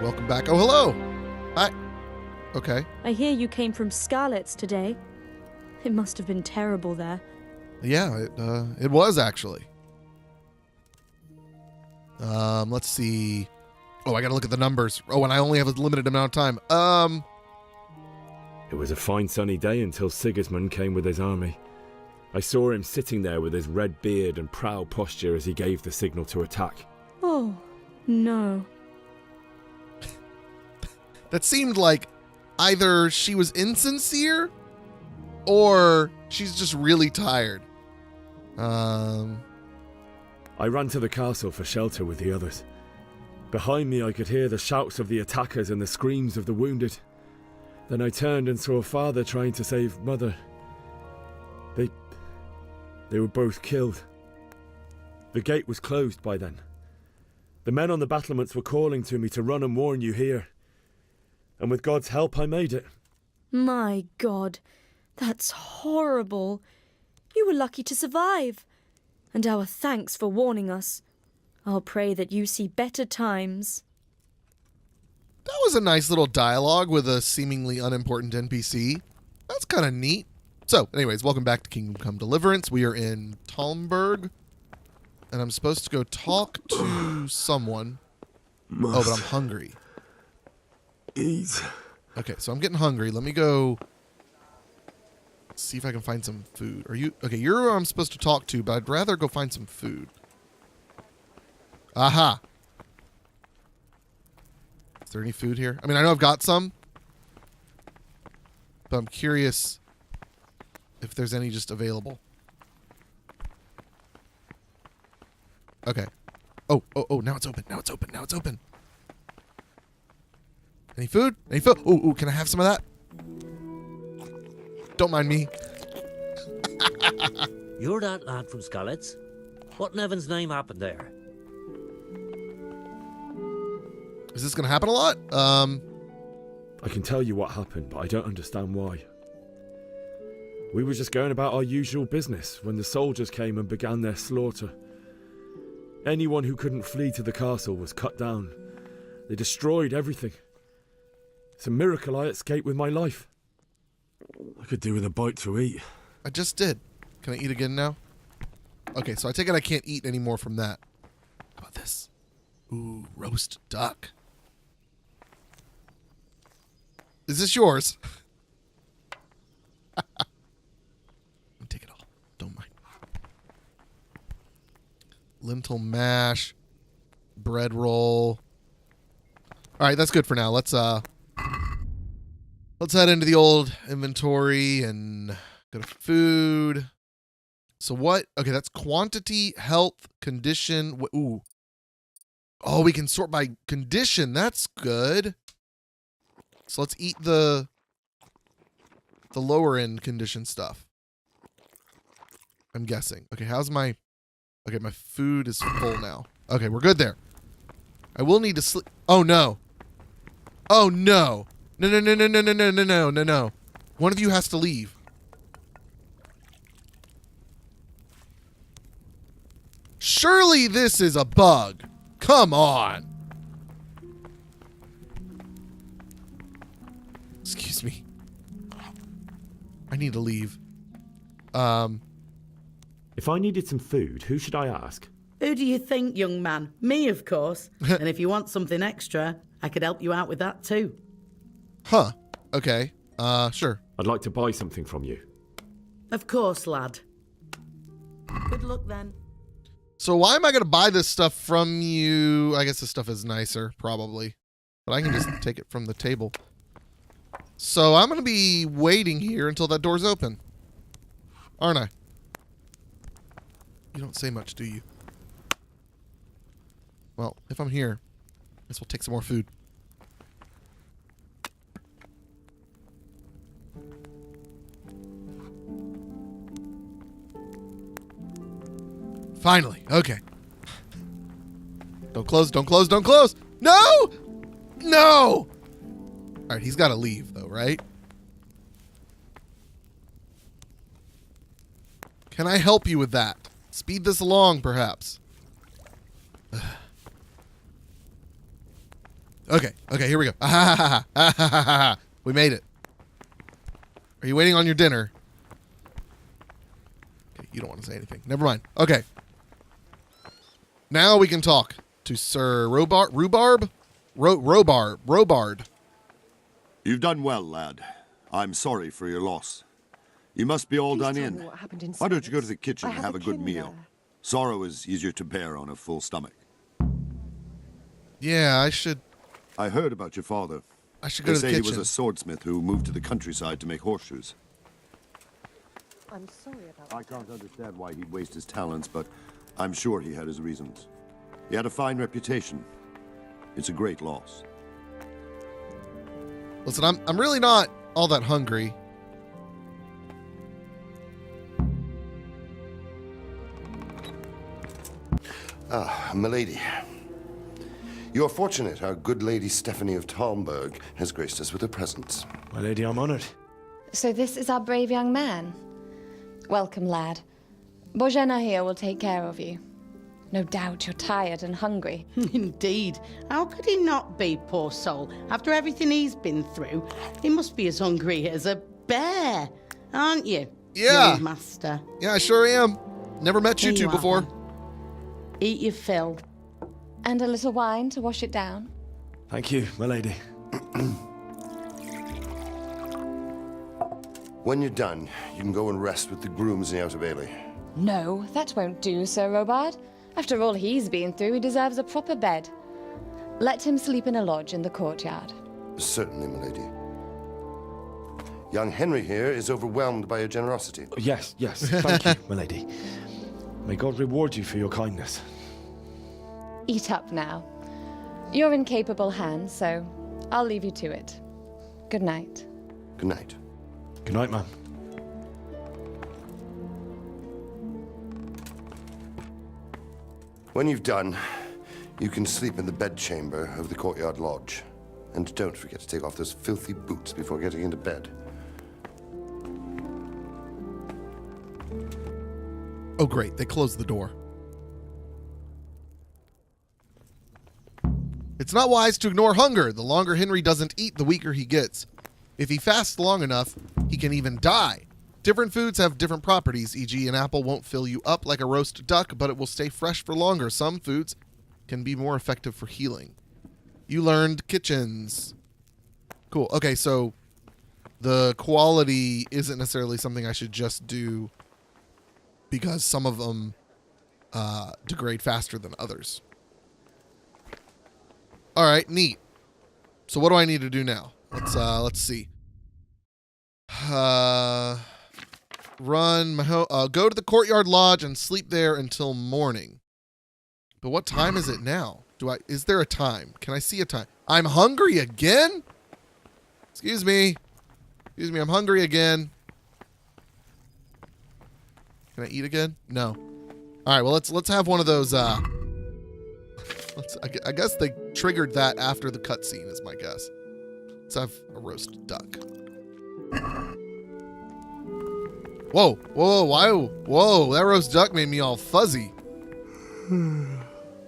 Welcome back. Oh, hello. Hi. Okay. I hear you came from Scarlet's today. It must have been terrible there. Yeah, it was actually. Let's see. Oh, I gotta look at the numbers. Oh, and I only have a limited amount of time. It was a fine sunny day until Sigismund came with his army. I saw him sitting there with his red beard and proud posture as he gave the signal to attack. Oh, no. That seemed like either she was insincere or she's just really tired. I ran to the castle for shelter with the others. Behind me I could hear the shouts of the attackers and the screams of the wounded. Then I turned and saw father trying to save mother. They were both killed. The gate was closed by then. The men on the battlements were calling to me to run and warn you here. And with God's help I made it. My God, that's horrible. You were lucky to survive. And our thanks for warning us. I'll pray that you see better times. That was a nice little dialogue with a seemingly unimportant NPC. That's kind of neat. So, anyways, welcome back to King of Deliverance. We are in Talmberg. And I'm supposed to go talk to someone. Oh, but I'm hungry. Eat. Okay, so I'm getting hungry. Let me go see if I can find some food. Are you... Okay, you're who I'm supposed to talk to, but I'd rather go find some food. Aha! Is there any food here? I mean, I know I've got some. But I'm curious if there's any just available. Okay. Oh, now it's open. Now it's open. Now it's open. Any food? Any food? Ooh, can I have some of that? Don't mind me. You're that lad from Scarlet's? What in heaven's name happened there? Is this going to happen a lot? I can tell you what happened, but I don't understand why. We were just going about our usual business when the soldiers came and began their slaughter. Anyone who couldn't flee to the castle was cut down. They destroyed everything. It's a miracle I escaped with my life. I could do with a bite to eat. I just did. Can I eat again now? Okay, so I take it I can't eat anymore from that. How about this? Ooh, roast duck. Is this yours? Take it all. Don't mind. Lentil mash. Bread roll. Alright, that's good for now. Let's head into the old inventory and go to food. So what? Okay, that's quantity, health, condition. Ooh. Oh, we can sort by condition. That's good. So let's eat the lower end condition stuff. I'm guessing. Okay, how's my... Okay, my food is full now. Okay, we're good there. I will need to sleep... Oh, no. Oh, no. No. One of you has to leave. Surely this is a bug. Come on. Excuse me. I need to leave. If I needed some food, who should I ask? Who do you think, young man? Me, of course. And if you want something extra, I could help you out with that too. Huh. Okay. Sure. I'd like to buy something from you. Of course, lad. Good luck then. So why am I going to buy this stuff from you? I guess this stuff is nicer, probably. But I can just take it from the table. So I'm going to be waiting here until that door's open. Aren't I? You don't say much, do you? Well, if I'm here, I guess we'll take some more food. Finally. Okay. Don't close. No! No! Alright, he's got to leave, though, right? Can I help you with that? Speed this along, perhaps. Okay, here we go. We made it. Are you waiting on your dinner? Okay, you don't want to say anything. Never mind. Okay. Now we can talk to Sir Robard. You've done well, lad. I'm sorry for your loss. You must be all Please done tell in. me what happened in Why don't you go to service? the kitchen I and have have a a good kin meal? there. Sorrow is easier to bear on a full stomach. Yeah, I should I heard about your father. go They to the say he kitchen. was a swordsmith who moved to the countryside to make horseshoes. I'm sorry about I can't understand why he'd waste his talents, but I'm sure he had his reasons. He had a fine reputation. It's a great loss. Listen, I'm really not all that hungry. Ah, milady. You are fortunate our good lady Stephanie of Talmberg has graced us with her presence. My lady, I'm honored. So this is our brave young man. Welcome, lad. Bojena here will take care of you. No doubt you're tired and hungry. Indeed. How could he not be, poor soul? After everything he's been through, he must be as hungry as a bear, aren't you? Yeah. Young master. Yeah, I sure am. Never met you Here two you are, before. then. Eat your fill. And a little wine to wash it down. Thank you, my lady. When you're done, you can go and rest with the grooms in the Outer Bailey. No, that won't do, Sir Robard. After all he's been through, he deserves a proper bed. Let him sleep in a lodge in the courtyard. Certainly, milady. Young Henry here is overwhelmed by your generosity. Yes, thank you, my lady. May God reward you for your kindness. Eat up now. You're in capable hands, so I'll leave you to it. Good night. Good night. Good night, ma'am. When you've done, you can sleep in the bedchamber of the courtyard lodge. And don't forget to take off those filthy boots before getting into bed. Oh, great. They closed the door. It's not wise to ignore hunger. The longer Henry doesn't eat, the weaker he gets. If he fasts long enough, he can even die. Different foods have different properties, e.g. an apple won't fill you up like a roast duck, but it will stay fresh for longer. Some foods can be more effective for healing. You learned kitchens. Cool. Okay, so the quality isn't necessarily something I should just do because some of them degrade faster than others. All right, neat. So what do I need to do now? Let's see. Run my go to the courtyard lodge and sleep there until morning. But what time is it now? Is there a time? Can I see a time? I'm hungry again? Excuse me, I'm hungry again. Can I eat again? No. All right, well let's have one of those I guess they triggered that after the cutscene is my guess. Let's have a roast duck. Whoa, that roast duck made me all fuzzy.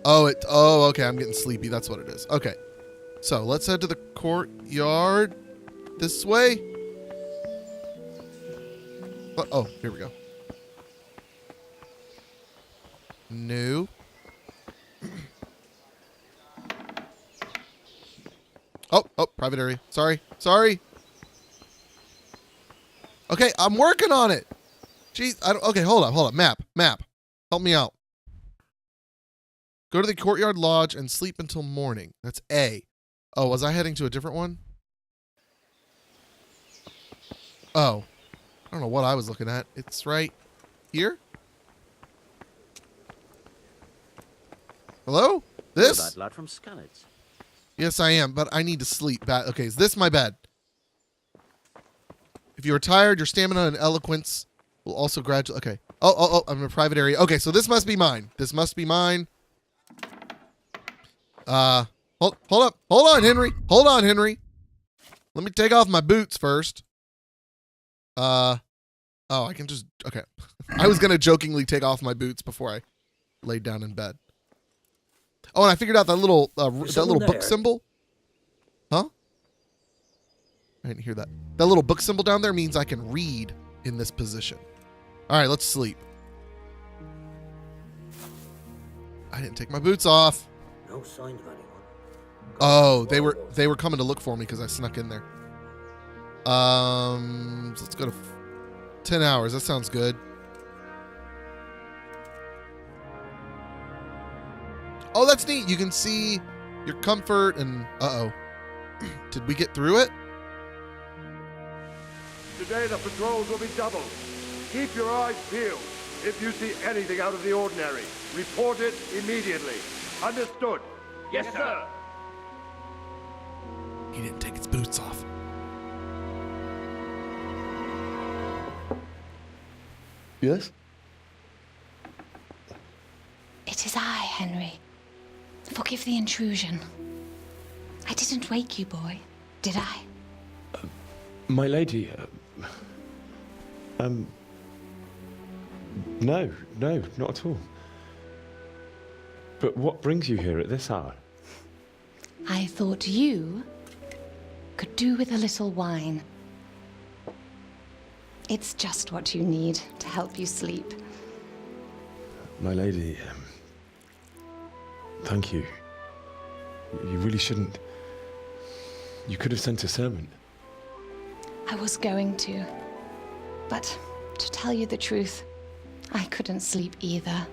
Okay, I'm getting sleepy. That's what it is. Okay. So let's head to the courtyard this way. Oh, here we go. No. Oh, private area. Sorry. Okay, I'm working on it. Jeez, okay, hold up. Map. Help me out. Go to the courtyard lodge and sleep until morning. That's A. Oh, was I heading to a different one? Oh. I don't know what I was looking at. It's right here? Hello? This? You're that lad from Skalitz. Yes, I am, but I need to sleep. Okay, is this my bed? If you are tired, your stamina and eloquence will also gradually... Okay. Oh, I'm in a private area. Okay, so this must be mine. Hold up. Hold on, Henry. Let me take off my boots first. I can just... Okay. I was going to jokingly take off my boots before I laid down in bed. Oh, and I figured out that little book symbol. I didn't hear that. That little book symbol down there means I can read in this position. All right, let's sleep. I didn't take my boots off. No sign of anyone. Oh, they were coming to look for me because I snuck in there. So let's go to 10 hours. That sounds good. Oh, that's neat. You can see your comfort and... Uh-oh. Did we get through it? Today the patrols will be doubled. Keep your eyes peeled. If you see anything out of the ordinary, report it immediately. Understood? Yes, sir. He didn't take his boots off. Yes? It is I, Henry. Forgive the intrusion. I didn't wake you, boy, did I? My lady, no, not at all. But what brings you here at this hour? I thought you could do with a little wine. It's just what you need to help you sleep. My lady, thank you. You really shouldn't. You could have sent a servant. I was going to. But to tell you the truth, I couldn't sleep either.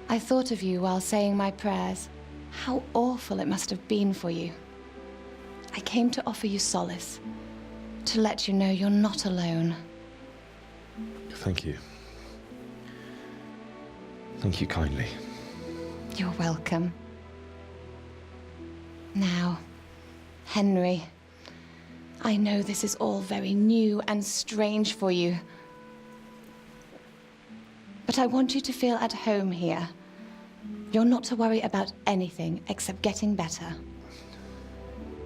I thought of you while saying my prayers. How awful it must have been for you. I came to offer you solace, to let you know you're not alone. Thank you. Thank you kindly. You're welcome. Now, Henry, I know this is all very new and strange for you. But I want you to feel at home here. You're not to worry about anything except getting better.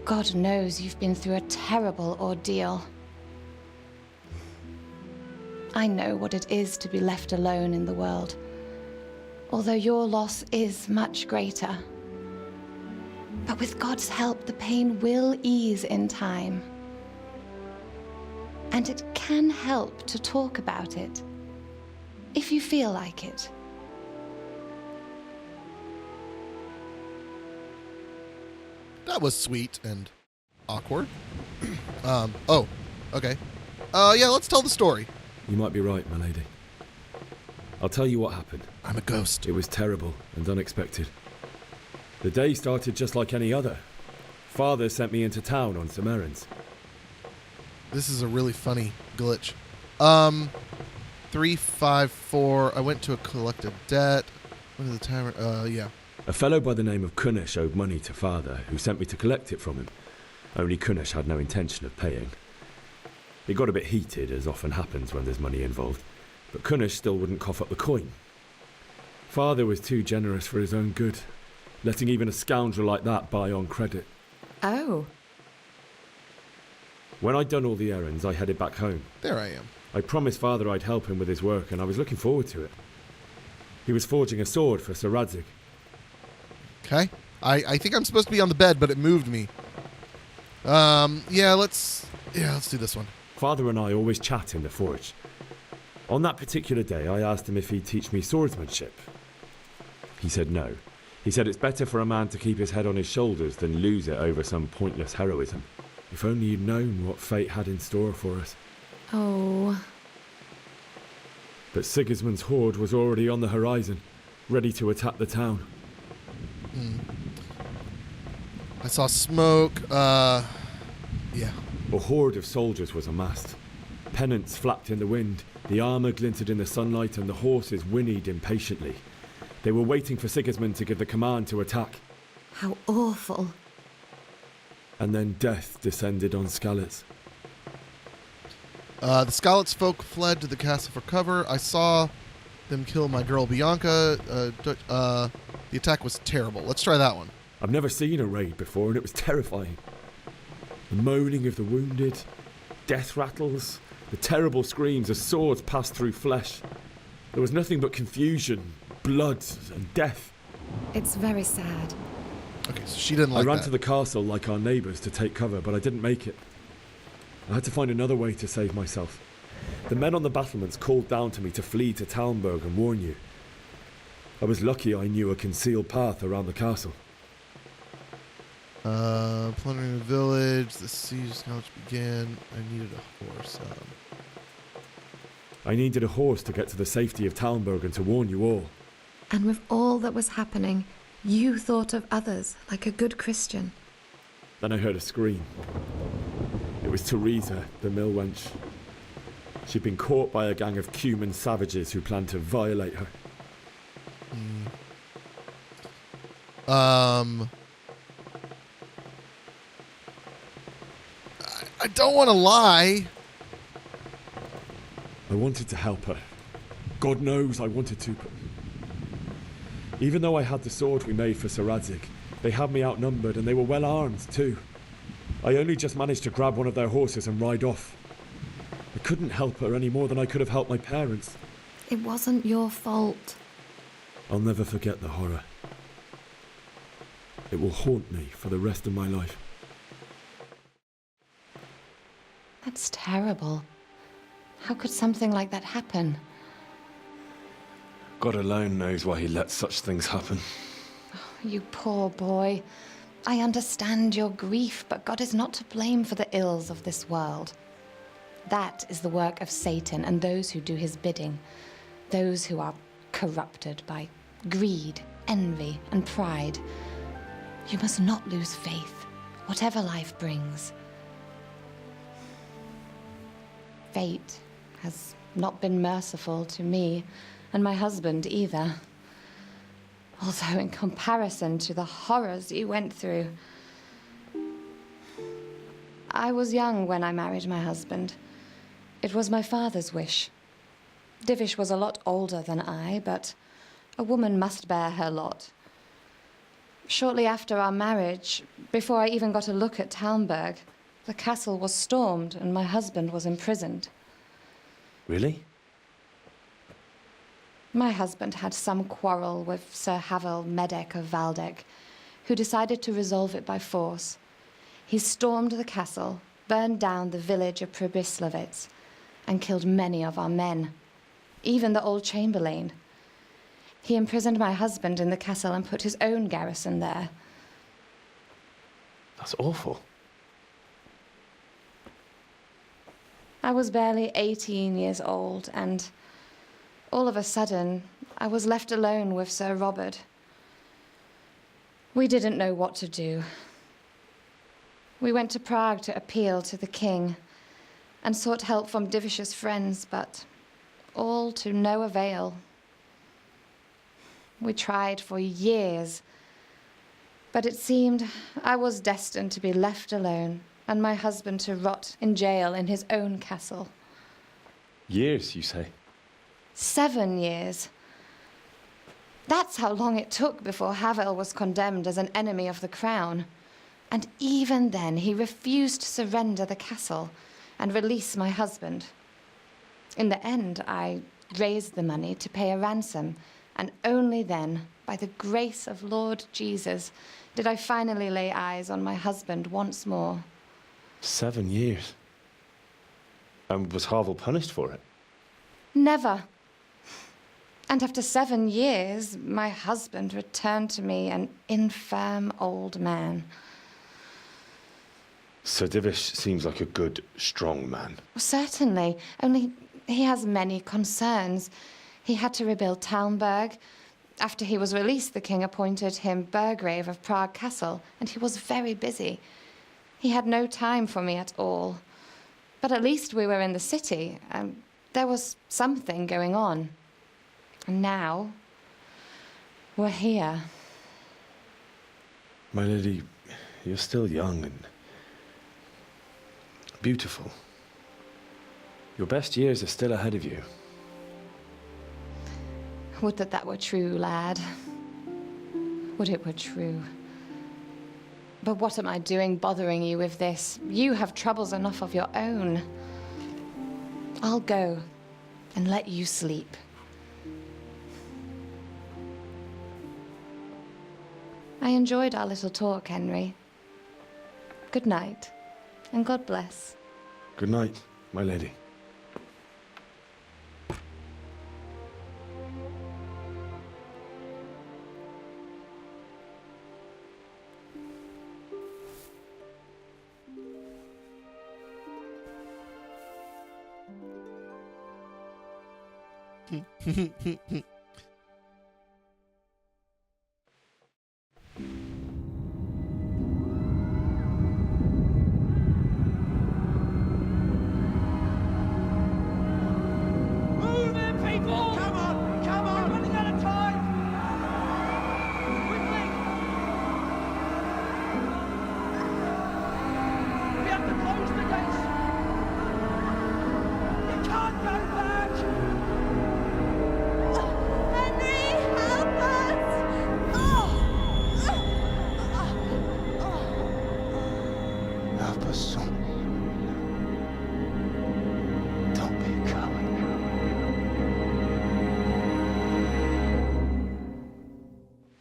God knows you've been through a terrible ordeal. I know what it is to be left alone in the world, although your loss is much greater. But with God's help, the pain will ease in time. And it can help to talk about it, if you feel like it. That was sweet and awkward. Oh, okay. Yeah, let's tell the story. You might be right, my lady. I'll tell you what happened. I'm a ghost. It was terrible and unexpected. The day started just like any other. Father sent me into town on some errands. This is a really funny glitch. 354. I went to collect a debt. Went to the tavern. Yeah. A fellow by the name of Kunnish owed money to Father, who sent me to collect it from him. Only Kunnish had no intention of paying. It got a bit heated, as often happens when there's money involved, but Kunnish still wouldn't cough up the coin. Father was too generous for his own good, letting even a scoundrel like that buy on credit. Oh. When I'd done all the errands, I headed back home. There I am. I promised Father I'd help him with his work, and I was looking forward to it. He was forging a sword for Sir Radzig. Okay. I think I'm supposed to be on the bed, but it moved me. Yeah, let's do this one. Father and I always chat in the forge. On that particular day, I asked him if he'd teach me swordsmanship. He said no. He said it's better for a man to keep his head on his shoulders than lose it over some pointless heroism. If only you'd known what fate had in store for us. Oh. But Sigismund's horde was already on the horizon, ready to attack the town. I saw smoke. Yeah. A horde of soldiers was amassed. Pennants flapped in the wind, the armour glinted in the sunlight, and the horses whinnied impatiently. They were waiting for Sigismund to give the command to attack. How awful. And then death descended on Skalitz. The Skalitz folk fled to the castle for cover. I saw them kill my girl Bianca. The attack was terrible. Let's try that one. I've never seen a raid before, and it was terrifying. The moaning of the wounded, death rattles, the terrible screams as swords passed through flesh. There was nothing but confusion, blood, and death. It's very sad. Okay, so she didn't like I ran that. to the castle like our neighbours to take cover, but I didn't make it. I had to find another way to save myself. The men on the battlements called down to me to flee to Talmberg and warn you. I was lucky I knew a concealed path around the castle. Plundering the village, the siege scouts began. I needed a horse. I needed a horse to get to the safety of Talmberg and to warn you all. And with all that was happening, you thought of others like a good Christian. Then I heard a scream. It was Teresa, the mill wench. She'd been caught by a gang of Cuman savages who planned to violate her. I don't want to lie. I wanted to help her. God knows I wanted to, but... Even though I had the sword we made for Sir Radzig, they had me outnumbered and they were well armed too. I only just managed to grab one of their horses and ride off. I couldn't help her any more than I could have helped my parents. It wasn't your fault. I'll never forget the horror. It will haunt me for the rest of my life. That's terrible. How could something like that happen? God alone knows why he lets such things happen. You poor boy. I understand your grief, but God is not to blame for the ills of this world. That is the work of Satan and those who do his bidding. Those who are corrupted by greed, envy, and pride. You must not lose faith, whatever life brings. Fate has not been merciful to me, and my husband either. Although in comparison to the horrors you went through. I was young when I married my husband. It was my father's wish. Divish was a lot older than I, but a woman must bear her lot. Shortly after our marriage, before I even got a look at Talmberg, the castle was stormed and my husband was imprisoned. Really? My husband had some quarrel with Sir Havel Medek of Valdek, who decided to resolve it by force. He stormed the castle, burned down the village of Pribyslavitz, and killed many of our men, even the old chamberlain. He imprisoned my husband in the castle and put his own garrison there. That's awful. I was barely 18 years old, and all of a sudden, I was left alone with Sir Robert. We didn't know what to do. We went to Prague to appeal to the king and sought help from Divish's friends, but all to no avail. We tried for years, but it seemed I was destined to be left alone and my husband to rot in jail in his own castle. Years, you say? 7 years. That's how long it took before Havel was condemned as an enemy of the crown. And even then, he refused to surrender the castle and release my husband. In the end, I raised the money to pay a ransom, and only then, by the grace of Lord Jesus, did I finally lay eyes on my husband once more. 7 years? And was Havel punished for it? Never. And after 7 years, my husband returned to me an infirm old man. Sir Divish seems like a good, strong man. Certainly, only he has many concerns. He had to rebuild Talmberg. After he was released, the king appointed him Burgrave of Prague Castle, and he was very busy. He had no time for me at all. But at least we were in the city, and there was something going on. And now, we're here. My lady, you're still young and beautiful. Your best years are still ahead of you. Would that that were true, lad. Would it were true. But what am I doing bothering you with this? You have troubles enough of your own. I'll go and let you sleep. I enjoyed our little talk, Henry. Good night, and God bless. Good night, my lady.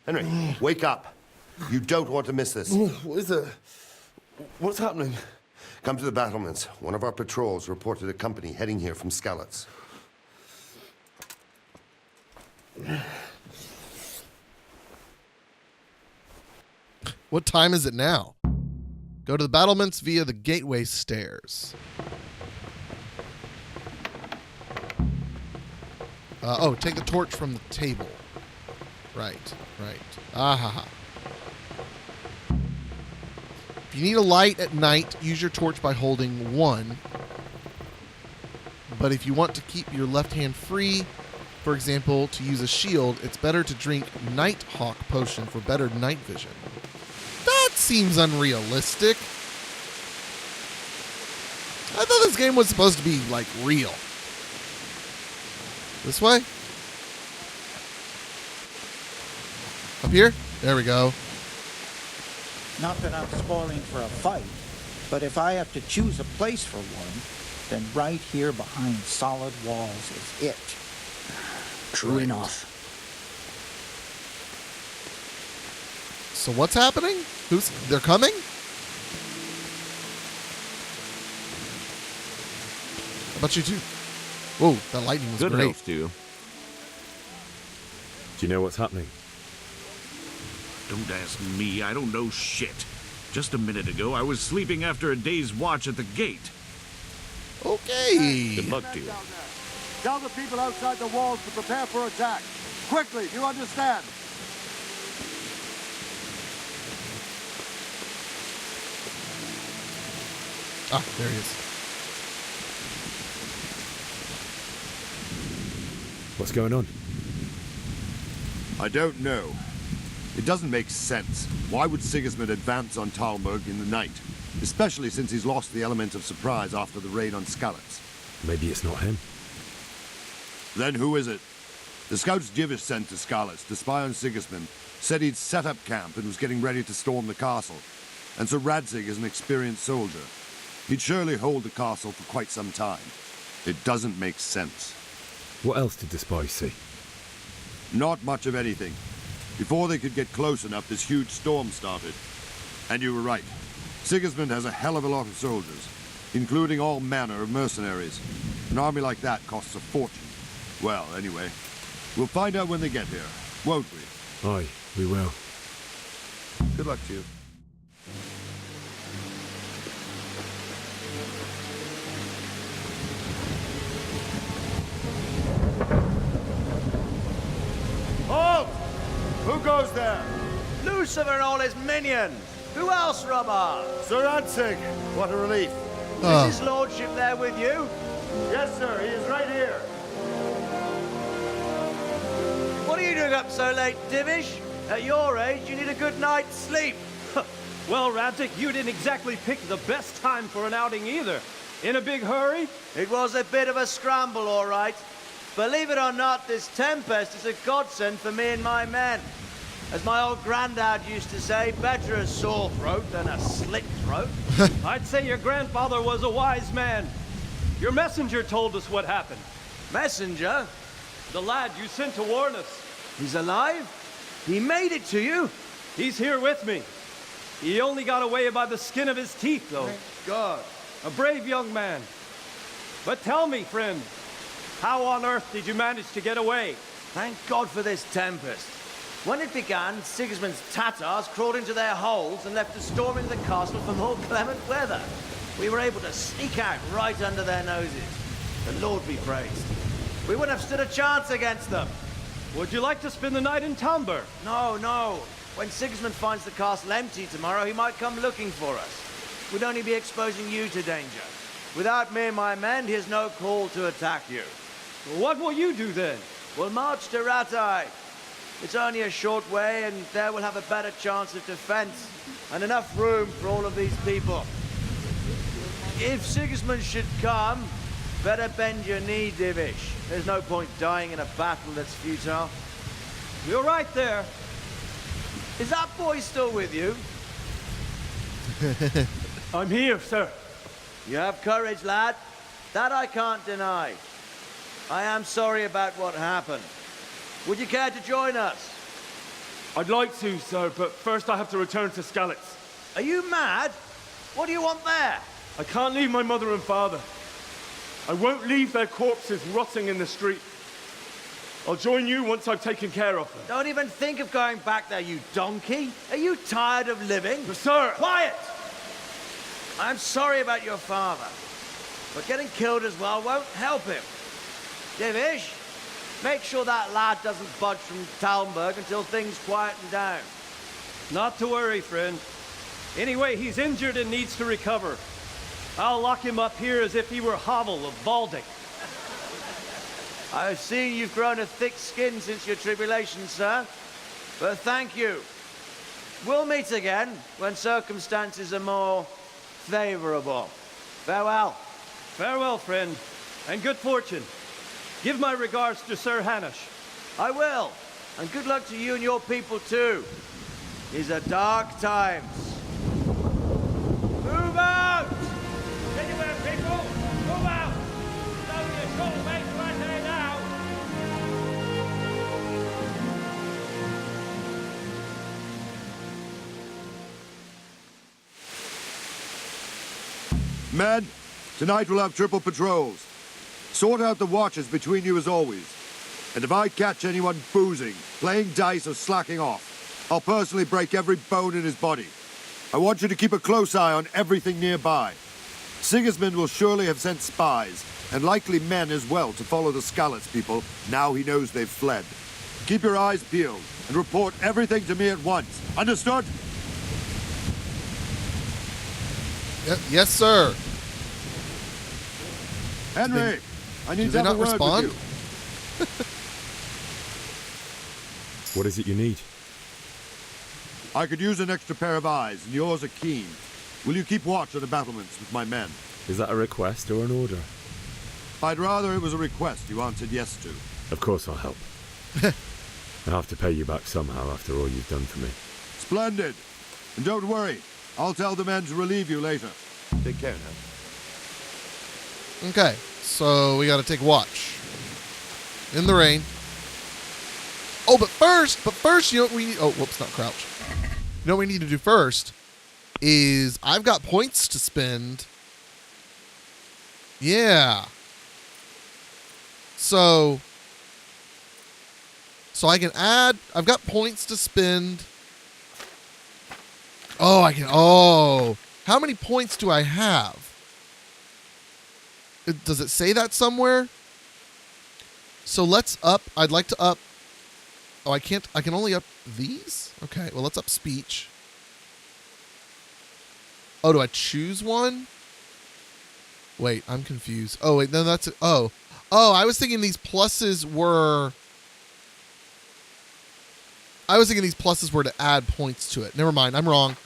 Henry, wake up. You don't want to miss this. What is it? What's happening? Come to the battlements. One of our patrols reported a company heading here from Skalitz. What time is it now? Go to the battlements via the gateway stairs. Take the torch from the table. Right. If you need a light at night, use your torch by holding 1. But if you want to keep your left hand free, for example, to use a shield, it's better to drink Nighthawk potion for better night vision. That seems unrealistic. I thought this game was supposed to be, like, real. This way? Up here? There we go. Not that I'm spoiling for a fight, but if I have to choose a place for one, then right here behind solid walls is it. True enough. So what's happening? They're coming? How about you two? Whoa, that lightning was Good great. enough, do you know what's happening? Don't ask me, I don't know shit. Just a minute ago, I was sleeping after a day's watch at the gate. Okay. Good luck to you. Tell the people outside the walls to prepare for attack. Quickly, do you understand? Ah, there he is. What's going on? I don't know. It doesn't make sense. Why would Sigismund advance on Talmberg in the night? Especially since he's lost the element of surprise after the raid on Skalitz. Maybe it's not him. Then who is it? The scouts Jivish sent to Skalitz to spy on Sigismund said he'd set up camp and was getting ready to storm the castle. And Sir Radzig is an experienced soldier. He'd surely hold the castle for quite some time. It doesn't make sense. What else did the spies see? Not much of anything. Before they could get close enough, this huge storm started. And you were right. Sigismund has a hell of a lot of soldiers, including all manner of mercenaries. An army like that costs a fortune. Well, anyway, we'll find out when they get here, won't we? Aye, we will. Good luck to you. Halt! Who goes there? Lucifer and all his minions. Who else, Robert? Sir Radzig. What a relief. Is his lordship there with you? Yes, sir. He is right here. What are you doing up so late, Divish? At your age, you need a good night's sleep. Well, Radzig, you didn't exactly pick the best time for an outing either. In a big hurry? It was a bit of a scramble, all right. Believe it or not, this tempest is a godsend for me and my men. As my old granddad used to say, better a sore throat than a slit throat. I'd say your grandfather was a wise man. Your messenger told us what happened. Messenger? The lad you sent to warn us. He's alive? He made it to you? He's here with me. He only got away by the skin of his teeth, though. Thank God. A brave young man. But tell me, friend, how on earth did you manage to get away? Thank God for this tempest. When it began, Sigismund's Tatars crawled into their holes and left us storming the castle for more clement weather. We were able to sneak out right under their noses. The Lord be praised. We wouldn't have stood a chance against them. Would you like to spend the night in Talmberg? No, no. When Sigismund finds the castle empty tomorrow, he might come looking for us. We'd only be exposing you to danger. Without me and my men, he has no call to attack you. What will you do then? We'll march to Ratai. It's only a short way, and there we'll have a better chance of defense and enough room for all of these people. If Sigismund should come, better bend your knee, Divish. There's no point dying in a battle that's futile. You're right there. Is that boy still with you? I'm here, sir. You have courage, lad. That I can't deny. I am sorry about what happened. Would you care to join us? I'd like to, sir, but first I have to return to Skalitz. Are you mad? What do you want there? I can't leave my mother and father. I won't leave their corpses rotting in the street. I'll join you once I've taken care of them. Don't even think of going back there, you donkey. Are you tired of living? But sir! Quiet! I'm sorry about your father, but getting killed as well won't help him. Divish, make sure that lad doesn't budge from Talmberg until things quieten down. Not to worry, friend. Anyway, he's injured and needs to recover. I'll lock him up here as if he were Havel of Baldic. I've seen you've grown a thick skin since your tribulation, sir. But thank you. We'll meet again when circumstances are more favorable. Farewell. Farewell, friend, and good fortune. Give my regards to Sir Hanush. I will. And good luck to you and your people, too. These are dark times. Move out! Anywhere, people! Move out! It's only a short way to Ratai now! Men, tonight we'll have triple patrols. Sort out the watches between you as always. And if I catch anyone boozing, playing dice or slacking off, I'll personally break every bone in his body. I want you to keep a close eye on everything nearby. Sigismund will surely have sent spies, and likely men as well, to follow the Skalitz people now he knows they've fled. Keep your eyes peeled, and report everything to me at once. Understood? Yes, sir. Henry, I need to have a word with you. What is it you need? I could use an extra pair of eyes, and yours are keen. Will you keep watch on the battlements with my men? Is that a request or an order? I'd rather it was a request you answered yes to. Of course I'll help. I have to pay you back somehow after all you've done for me. Splendid. And don't worry, I'll tell the men to relieve you later. Take care now. Okay, so we got to take watch in the rain. Oh, but first, you know what we need? Oh, whoops, not crouch. You know what we need to do first is I've got points to spend. Yeah. So I can add. I've got points to spend. Oh, I can. Oh, how many points do I have? Does it say that somewhere? So let's up. I'd like to up. Oh, I can't. I can only up these? Okay, well, let's up speech. Oh, do I choose one? Wait, I'm confused. Oh, wait, no, that's it. Oh, I was thinking these pluses were... to add points to it. Never mind, I'm wrong.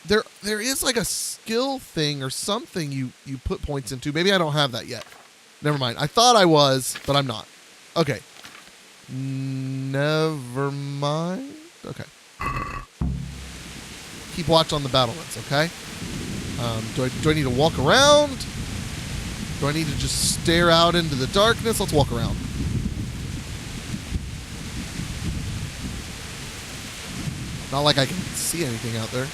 There is like a skill thing or something you put points into. Maybe I don't have that yet. Never mind. I thought I was, but I'm not. Okay. Never mind. Okay. Keep watch on the battlements, okay? Do I need to walk around? Do I need to just stare out into the darkness? Let's walk around. Not like I can see anything out there.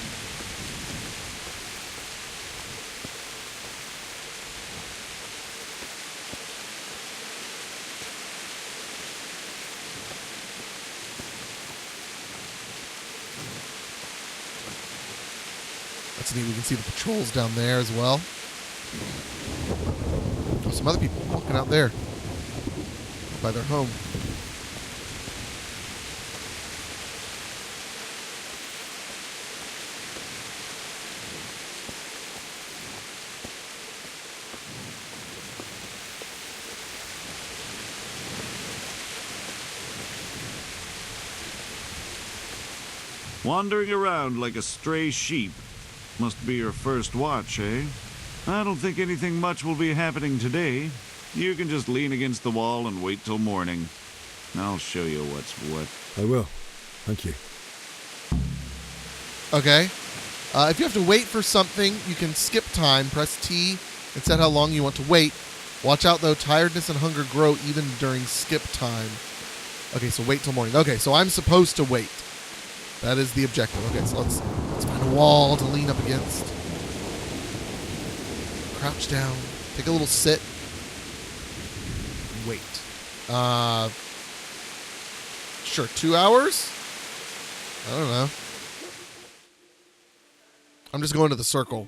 That's neat. We can see the patrols down there as well. Oh, some other people walking out there by their home. Wandering around like a stray sheep. Must be your first watch, eh? I don't think anything much will be happening today. You can just lean against the wall and wait till morning. I'll show you what's what. I will. Thank you. Okay. If you have to wait for something, you can skip time. Press T and set how long you want to wait. Watch out, though. Tiredness and hunger grow even during skip time. Okay, so wait till morning. Okay, so I'm supposed to wait. That is the objective. Okay, so let's find a wall to lean up against. Crouch down. Take a little sit. Wait. Sure, 2 hours? I don't know. I'm just going to the circle.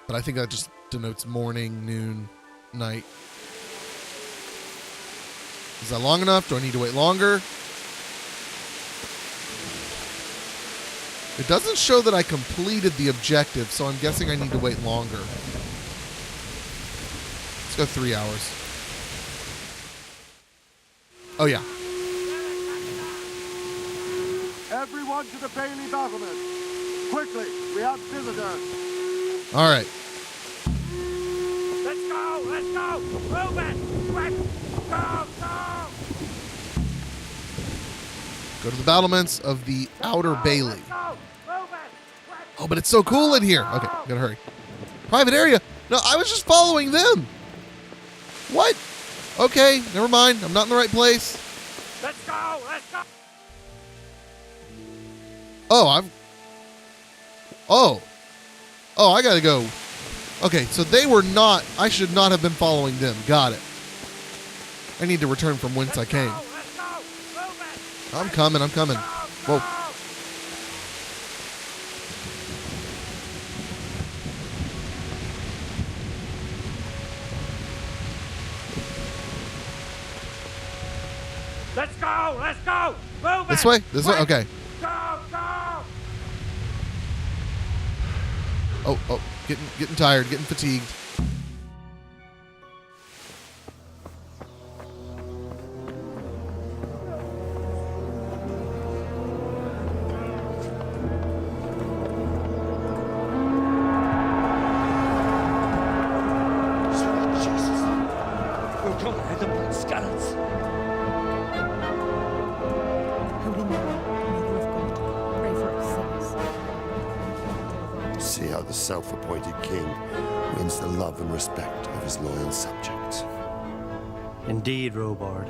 But I think that just denotes morning, noon, night. Is that long enough? Do I need to wait longer? It doesn't show that I completed the objective, so I'm guessing I need to wait longer. Let's go 3 hours. Oh, yeah. Everyone to the Bailey battlement. Quickly, we have visitors. All right. Let's go! Let's go! Move it! Quick! Go! Go! Go to the battlements of the Outer Bailey. Oh, but it's so cool in here. Okay, gotta hurry. Private area. No, I was just following them. What? Okay, never mind. I'm not in the right place. Let's go! Let's go! Oh, Oh, I gotta go. Okay, so they were not... I should not have been following them. Got it. I need to return from whence I came. I'm coming. Whoa. Let's go! Let's go! Move This it! way? This way? Okay. Go! Go! Oh, getting tired, getting fatigued. We're coming at the blood scallops. Holy Mary, Mother of God, pray for us sinners. See how the self-appointed king wins the love and respect of his loyal subjects. Indeed, Robard.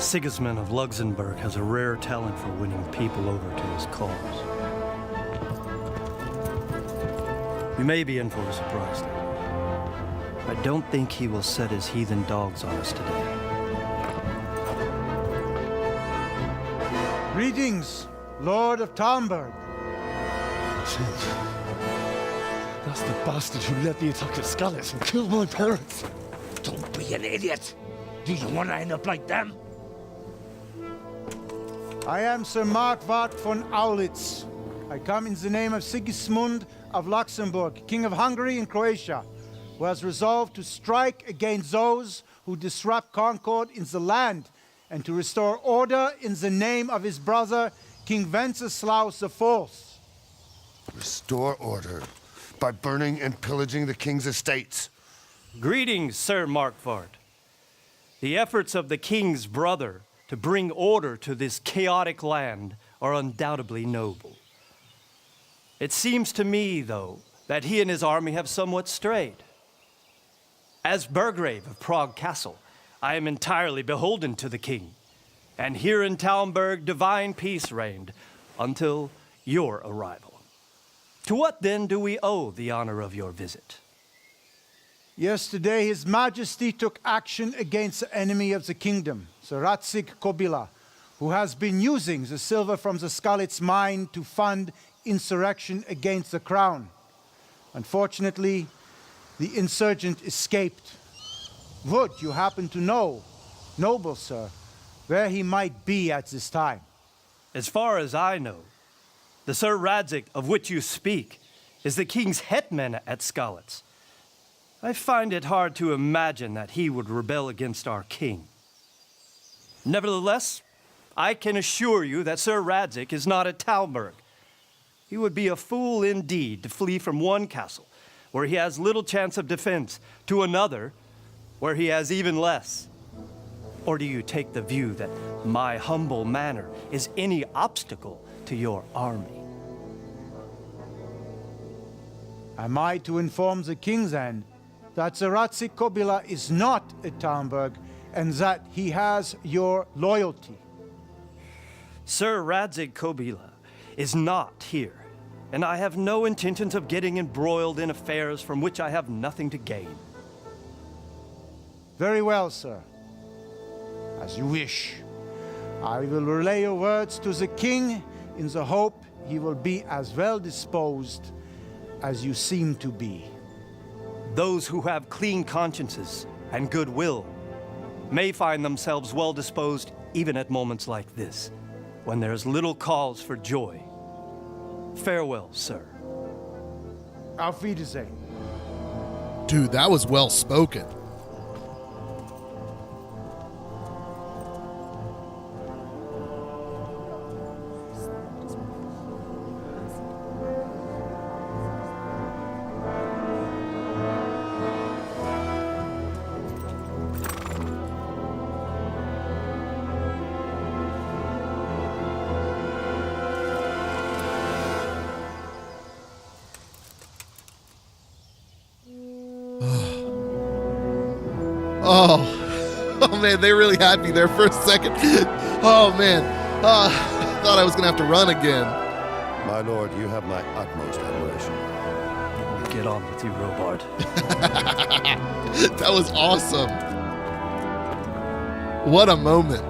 Sigismund of Luxembourg has a rare talent for winning people over to his cause. You may be in for a surprise, though. I don't think he will set his heathen dogs on us today. Greetings, Lord of Talmberg. That's the bastard who led the attack at Scarlet and killed my parents. Don't be an idiot. Do you want to end up like them? I am Sir Markwart von Aulitz. I come in the name of Sigismund of Luxembourg, King of Hungary and Croatia, who has resolved to strike against those who disrupt concord in the land and to restore order in the name of his brother, King Wenceslas IV. Restore order by burning and pillaging the king's estates. Greetings, Sir Markwart. The efforts of the king's brother to bring order to this chaotic land are undoubtedly noble. It seems to me, though, that he and his army have somewhat strayed. As Burgrave of Prague Castle, I am entirely beholden to the king, and here in Talmberg divine peace reigned until your arrival. To what then do we owe the honor of your visit? Yesterday, His Majesty took action against the enemy of the kingdom, the Radzig Kobila, who has been using the silver from the Skalitz mine to fund insurrection against the crown. Unfortunately, the insurgent escaped. Would you happen to know, noble sir, where he might be at this time? As far as I know, the Sir Radzig of which you speak is the king's hetman at Skalitz. I find it hard to imagine that he would rebel against our king. Nevertheless, I can assure you that Sir Radzig is not at Talmberg. He would be a fool indeed to flee from one castle, where he has little chance of defense, to another, where he has even less. Or do you take the view that my humble manner is any obstacle to your army? Am I to inform the king then that the Radzig Kobila is not at Talmberg and that he has your loyalty? Sir Radzig Kobila is not here, and I have no intentions of getting embroiled in affairs from which I have nothing to gain. Very well, sir. As you wish. I will relay your words to the king in the hope he will be as well disposed as you seem to be. Those who have clean consciences and goodwill may find themselves well disposed even at moments like this, when there's little cause for joy. Farewell, sir. Auf Wiedersehen. Dude, that was well spoken. Oh man, they really had me there for a second. Oh man, I thought I was gonna have to run again. My lord, you have my utmost admiration. Get on with you, Robard. That was awesome. What a moment.